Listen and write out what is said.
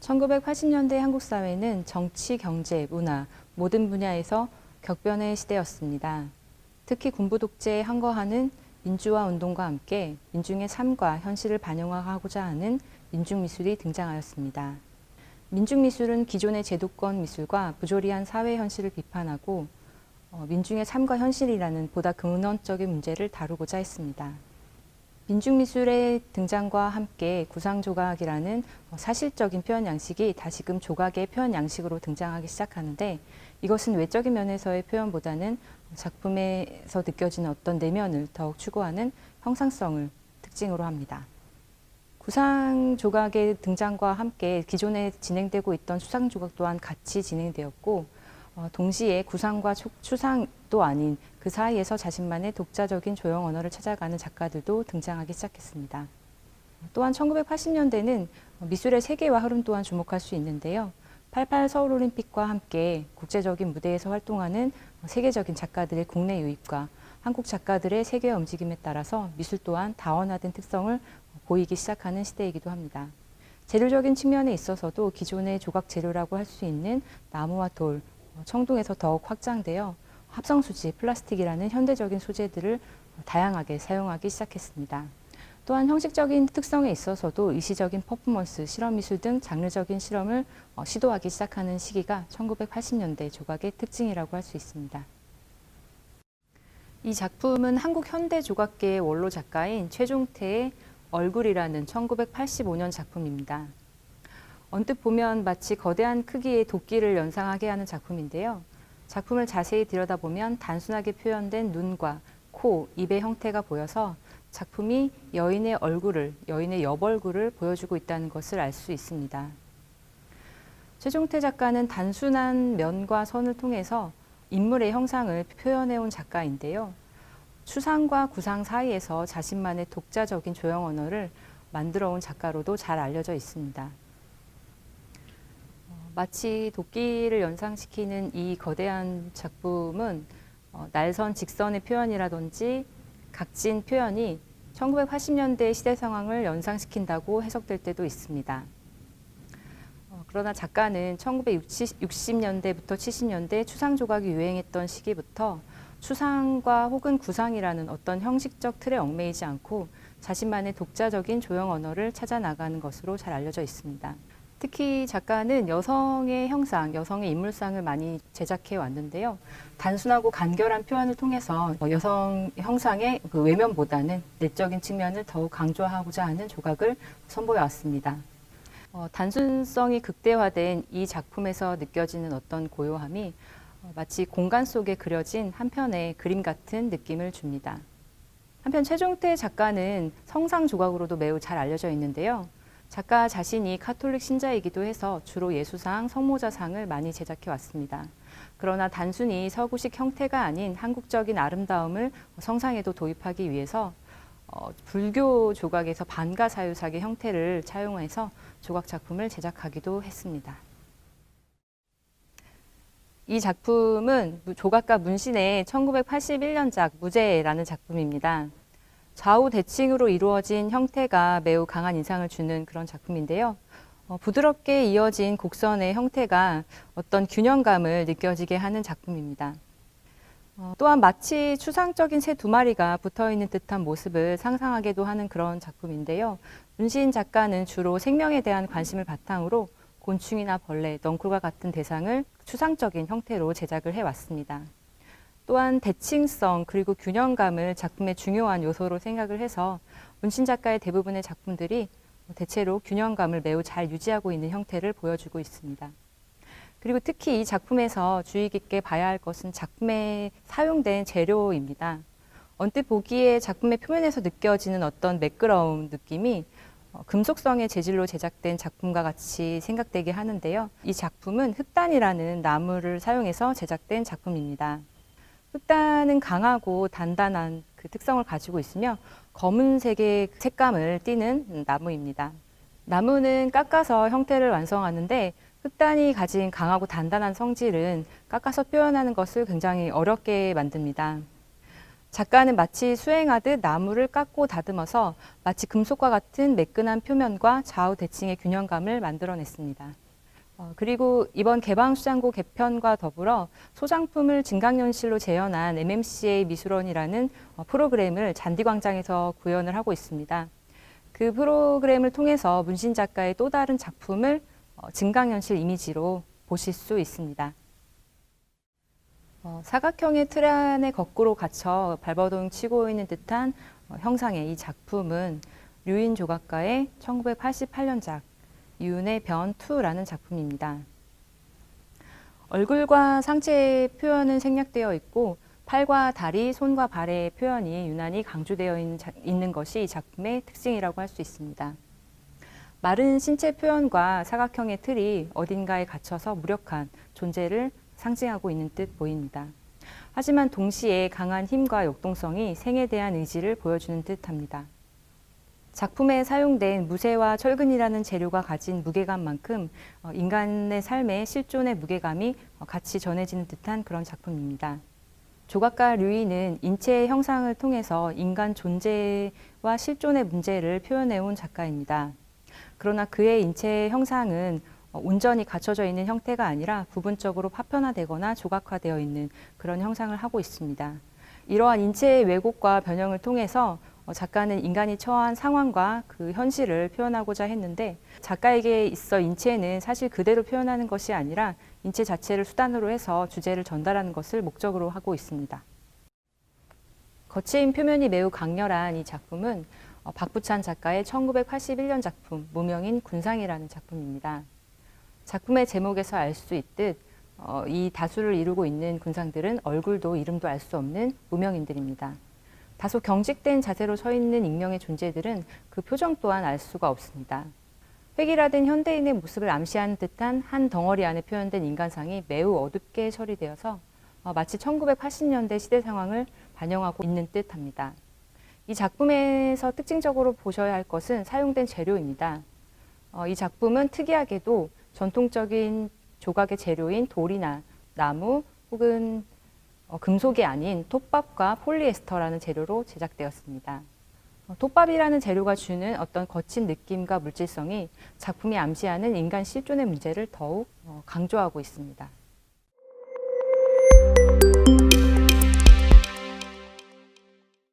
1980년대 한국 사회는 정치, 경제, 문화 모든 분야에서 격변의 시대였습니다. 특히 군부 독재에 항거하는 민주화 운동과 함께 민중의 삶과 현실을 반영하고자 하는 민중미술이 등장하였습니다. 민중미술은 기존의 제도권 미술과 부조리한 사회 현실을 비판하고 민중의 삶과 현실이라는 보다 근원적인 문제를 다루고자 했습니다. 민중미술의 등장과 함께 구상조각이라는 사실적인 표현 양식이 다시금 조각의 표현 양식으로 등장하기 시작하는데, 이것은 외적인 면에서의 표현보다는 작품에서 느껴지는 어떤 내면을 더욱 추구하는 형상성을 특징으로 합니다. 구상조각의 등장과 함께 기존에 진행되고 있던 추상조각 또한 같이 진행되었고, 동시에 구상과 추상도 아닌 그 사이에서 자신만의 독자적인 조형 언어를 찾아가는 작가들도 등장하기 시작했습니다. 또한 1980년대는 미술의 세계화 흐름 또한 주목할 수 있는데요. 88 서울올림픽과 함께 국제적인 무대에서 활동하는 세계적인 작가들의 국내 유입과 한국 작가들의 세계화 움직임에 따라서 미술 또한 다원화된 특성을 보이기 시작하는 시대이기도 합니다. 재료적인 측면에 있어서도 기존의 조각 재료라고 할 수 있는 나무와 돌, 청동에서 더욱 확장되어 합성수지, 플라스틱이라는 현대적인 소재들을 다양하게 사용하기 시작했습니다. 또한 형식적인 특성에 있어서도 일시적인 퍼포먼스, 실험미술 등 장르적인 실험을 시도하기 시작하는 시기가 1980년대 조각의 특징이라고 할 수 있습니다. 이 작품은 한국 현대 조각계의 원로 작가인 최종태의 얼굴이라는 1985년 작품입니다. 언뜻 보면 마치 거대한 크기의 도끼를 연상하게 하는 작품인데요. 작품을 자세히 들여다보면 단순하게 표현된 눈과 코, 입의 형태가 보여서 작품이 여인의 여벌구를 보여주고 있다는 것을 알 수 있습니다. 최종태 작가는 단순한 면과 선을 통해서 인물의 형상을 표현해온 작가인데요. 추상과 구상 사이에서 자신만의 독자적인 조형 언어를 만들어온 작가로도 잘 알려져 있습니다. 마치 도끼를 연상시키는 이 거대한 작품은 날선 직선의 표현이라든지 각진 표현이 1980년대 시대 상황을 연상시킨다고 해석될 때도 있습니다. 그러나 작가는 1960년대부터 70년대 추상조각이 유행했던 시기부터 추상과 혹은 구상이라는 어떤 형식적 틀에 얽매이지 않고 자신만의 독자적인 조형 언어를 찾아 나가는 것으로 잘 알려져 있습니다. 특히 작가는 여성의 형상, 여성의 인물상을 많이 제작해 왔는데요. 단순하고 간결한 표현을 통해서 여성 형상의 그 외면보다는 내적인 측면을 더욱 강조하고자 하는 조각을 선보여 왔습니다. 단순성이 극대화된 이 작품에서 느껴지는 어떤 고요함이 마치 공간 속에 그려진 한 편의 그림 같은 느낌을 줍니다. 한편 최종태 작가는 성상 조각으로도 매우 잘 알려져 있는데요. 작가 자신이 카톨릭 신자이기도 해서 주로 예수상, 성모자상을 많이 제작해 왔습니다. 그러나 단순히 서구식 형태가 아닌 한국적인 아름다움을 성상에도 도입하기 위해서 불교 조각에서 반가사유삭의 형태를 차용해서 조각 작품을 제작하기도 했습니다. 이 작품은 조각가 문신의 1981년작 무제라는 작품입니다. 좌우 대칭으로 이루어진 형태가 매우 강한 인상을 주는 그런 작품인데요. 부드럽게 이어진 곡선의 형태가 어떤 균형감을 느껴지게 하는 작품입니다. 또한 마치 추상적인 새 두 마리가 붙어있는 듯한 모습을 상상하게도 하는 그런 작품인데요. 문신 작가는 주로 생명에 대한 관심을 바탕으로 곤충이나 벌레, 넝쿨과 같은 대상을 추상적인 형태로 제작을 해왔습니다. 또한 대칭성 그리고 균형감을 작품의 중요한 요소로 생각을 해서 문신 작가의 대부분의 작품들이 대체로 균형감을 매우 잘 유지하고 있는 형태를 보여주고 있습니다. 그리고 특히 이 작품에서 주의 깊게 봐야 할 것은 작품에 사용된 재료입니다. 언뜻 보기에 작품의 표면에서 느껴지는 어떤 매끄러움 느낌이 금속성의 재질로 제작된 작품과 같이 생각되게 하는데요. 이 작품은 흑단이라는 나무를 사용해서 제작된 작품입니다. 흑단은 강하고 단단한 그 특성을 가지고 있으며 검은색의 색감을 띠는 나무입니다. 나무는 깎아서 형태를 완성하는데 흑단이 가진 강하고 단단한 성질은 깎아서 표현하는 것을 굉장히 어렵게 만듭니다. 작가는 마치 수행하듯 나무를 깎고 다듬어서 마치 금속과 같은 매끈한 표면과 좌우 대칭의 균형감을 만들어냈습니다. 그리고 이번 개방수장고 개편과 더불어 소장품을 증강연실로 재현한 MMCA 미술원이라는 프로그램을 잔디광장에서 구현을 하고 있습니다. 그 프로그램을 통해서 문신 작가의 또 다른 작품을 증강연실 이미지로 보실 수 있습니다. 사각형의 틀 안에 거꾸로 갇혀 발버둥 치고 있는 듯한 형상의 이 작품은 류인 조각가의 1988년작 윤의 변2라는 작품입니다. 얼굴과 상체의 표현은 생략되어 있고 팔과 다리, 손과 발의 표현이 유난히 강조되어 있는 것이 이 작품의 특징이라고 할 수 있습니다. 마른 신체 표현과 사각형의 틀이 어딘가에 갇혀서 무력한 존재를 상징하고 있는 듯 보입니다. 하지만 동시에 강한 힘과 역동성이 생에 대한 의지를 보여주는 듯합니다. 작품에 사용된 무쇠와 철근이라는 재료가 가진 무게감만큼 인간의 삶의 실존의 무게감이 같이 전해지는 듯한 그런 작품입니다. 조각가 류이는 인체의 형상을 통해서 인간 존재와 실존의 문제를 표현해온 작가입니다. 그러나 그의 인체의 형상은 온전히 갖춰져 있는 형태가 아니라 부분적으로 파편화되거나 조각화되어 있는 그런 형상을 하고 있습니다. 이러한 인체의 왜곡과 변형을 통해서 작가는 인간이 처한 상황과 그 현실을 표현하고자 했는데 작가에게 있어 인체는 사실 그대로 표현하는 것이 아니라 인체 자체를 수단으로 해서 주제를 전달하는 것을 목적으로 하고 있습니다. 거친 표면이 매우 강렬한 이 작품은 박부찬 작가의 1981년 작품 무명인 군상이라는 작품입니다. 작품의 제목에서 알 수 있듯 이 다수를 이루고 있는 군상들은 얼굴도 이름도 알 수 없는 무명인들입니다. 다소 경직된 자세로 서 있는 익명의 존재들은 그 표정 또한 알 수가 없습니다. 획일화된 현대인의 모습을 암시하는 듯한 한 덩어리 안에 표현된 인간상이 매우 어둡게 처리되어서 마치 1980년대 시대 상황을 반영하고 있는 듯합니다. 이 작품에서 특징적으로 보셔야 할 것은 사용된 재료입니다. 이 작품은 특이하게도 전통적인 조각의 재료인 돌이나 나무 혹은 금속이 아닌 톱밥과 폴리에스터라는 재료로 제작되었습니다. 톱밥이라는 재료가 주는 어떤 거친 느낌과 물질성이 작품이 암시하는 인간 실존의 문제를 더욱 강조하고 있습니다.